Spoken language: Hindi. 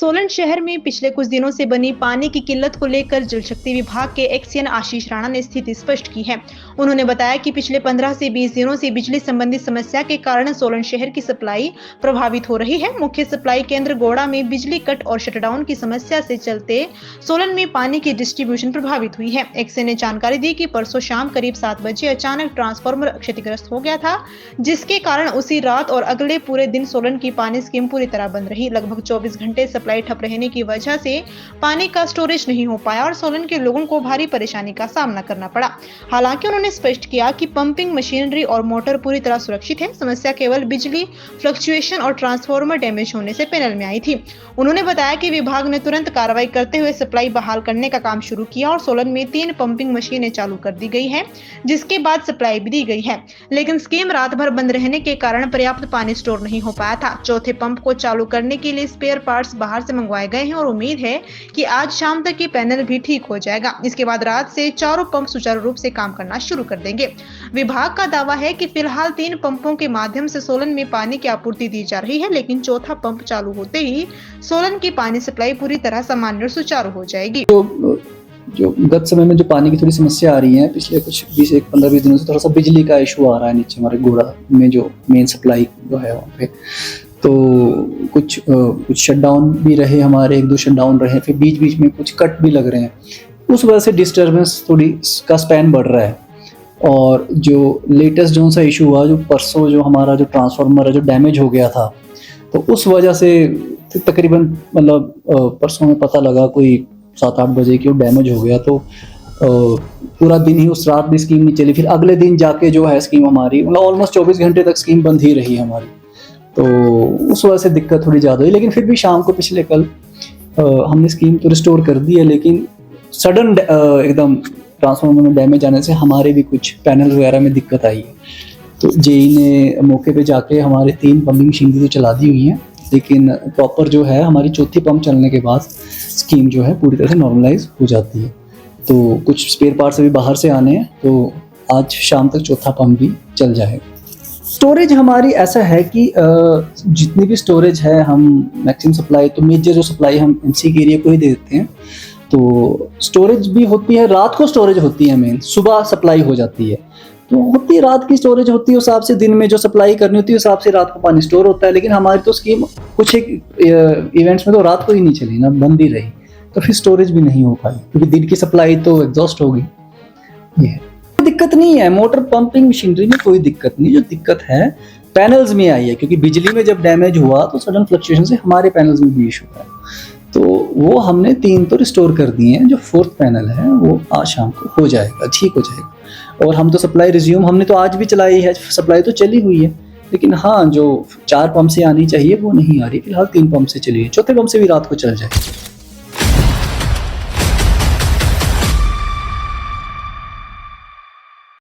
सोलन शहर में पिछले कुछ दिनों से बनी पानी की किल्लत को लेकर जल शक्ति विभाग के एक्सईएन आशीष राणा ने स्थिति स्पष्ट की है। उन्होंने बताया कि पिछले 15 से 20 दिनों से बिजली संबंधी समस्या के कारण सोलन शहर की सप्लाई प्रभावित हो रही है। मुख्य सप्लाई केंद्र गोड़ा में बिजली कट और शटडाउन की समस्या से चलते सोलन में पानी की डिस्ट्रीब्यूशन प्रभावित हुई है। एक्सईएन ने जानकारी दी कि परसों शाम करीब 7 बजे अचानक ट्रांसफार्मर क्षतिग्रस्त हो गया था, जिसके कारण उसी रात और अगले पूरे दिन सोलन की पानी स्कीम पूरी तरह बंद रही। लगभग 24 घंटे सप्लाई ठप रहने की वजह से पानी का स्टोरेज नहीं हो पाया और सोलन के लोगों को भारी परेशानी का सामना करना पड़ा। हालांकि उन्होंने स्पष्ट किया कि पंपिंग मशीनरी और मोटर पूरी तरह सुरक्षित है। समस्या केवल बिजली फ्लक्चुएशन और ट्रांसफार्मर डैमेज होने से पैनल में आई थी। उन्होंने बताया कि विभाग ने तुरंत कार्रवाई करते हुए सप्लाई बहाल करने का काम शुरू किया और सोलन में 3 पंपिंग मशीनें चालू कर दी गई है, जिसके बाद सप्लाई भी दी गई है। लेकिन स्कीम रात भर बंद रहने के कारण पर्याप्त पानी स्टोर नहीं हो पाया था। चौथे पंप को चालू करने के लिए स्पेयर पार्ट्स बाहर से मंगवाए गए हैं और उम्मीद है कि आज शाम तक ये पैनल भी ठीक हो जाएगा। इसके बाद रात से चारों पंप सुचारू रूप से काम करना शुरू कर देंगे। विभाग का दावा है कि फिलहाल 3 पंपों के माध्यम से सोलन में पानी की आपूर्ति दी जा रही है, लेकिन चौथा पंप चालू होते ही सोलन की पानी सप्लाई पूरी तरह सामान्य और सुचारू हो जाएगी। जो गत समय में जो पानी की थोड़ी समस्या आ रही है, पिछले कुछ 15-20 दिनों से थोड़ा सा बिजली का इशू आ रहा है नीचे हमारे गोड़ा में, जो मेन सप्लाई जो है वहाँ पे। तो कुछ शटडाउन भी रहे हमारे, 1-2 शटडाउन रहे, फिर बीच बीच में कुछ कट भी लग रहे हैं। उस वजह से डिस्टर्बेंस थोड़ी का स्पैन बढ़ रहा है। और जो लेटेस्ट जो सा इशू हुआ, जो परसों जो हमारा जो ट्रांसफार्मर है जो डैमेज हो गया था, तो उस वजह से तकरीबन मतलब परसों में पता लगा कोई 7-8 बजे कि वो डैमेज हो गया। तो पूरा दिन ही उस रात भी स्कीम नहीं चली। फिर अगले दिन जाके जो है स्कीम हमारी मतलब ऑलमोस्ट 24 घंटे तक स्कीम बंद ही रही हमारी। तो उस वजह से दिक्कत थोड़ी ज़्यादा हुई, लेकिन फिर भी शाम को पिछले कल हमने स्कीम तो रिस्टोर कर दी है। लेकिन सडन एकदम ट्रांसफार्मर में डैमेज आने से हमारे भी कुछ पैनल वगैरह में दिक्कत आई है। तो जेई ने मौके पे जाके हमारे 3 पंपिंग मशीनरी तो चला दी हुई हैं, लेकिन प्रॉपर जो है हमारी चौथी पंप चलने के बाद स्कीम जो है पूरी तरह से नॉर्मलाइज हो जाती है। तो कुछ स्पेयर पार्ट्स अभी बाहर से आने हैं, तो आज शाम तक चौथा पंप भी चल जाएगा। स्टोरेज हमारी ऐसा है कि जितनी भी स्टोरेज है हम मैक्सिमम सप्लाई, तो मेजर जो सप्लाई हम एमसी के एरिया को ही दे देते हैं। तो स्टोरेज भी होती है, रात को स्टोरेज होती है, मेन सुबह सप्लाई हो जाती है। तो होती है रात की स्टोरेज होती है, उस हिसाब से दिन में जो सप्लाई करनी होती है उस हिसाब से रात को पानी स्टोर होता है। लेकिन हमारी तो स्कीम कुछ एक इवेंट्स में तो रात को ही नहीं चली ना, बंद ही रही, तो फिर स्टोरेज भी नहीं हो पाई क्योंकि दिन की सप्लाई तो एग्जॉस्ट होगी। ये दिक्कत नहीं है, मोटर पंपिंग मशीनरी में कोई दिक्कत नहीं। जो दिक्कत है पैनल्स में आई है, क्योंकि बिजली में जब डैमेज हुआ तो सडन फ्लक्चुएशन से हमारे पैनल्स में भी इशू है। तो वो हमने 3 तो रिस्टोर कर दिए हैं। जो 4th पैनल है वो आज शाम को हो जाएगा, ठीक हो जाएगा। और हम तो सप्लाई रिज्यूम हमने तो आज भी चलाई है, सप्लाई तो चली हुई है। लेकिन हाँ, जो 4 पंप से आनी चाहिए वो नहीं आ रही, फिलहाल 3 पंप से चली है। चौथे पंप से भी रात को चल जाएगी।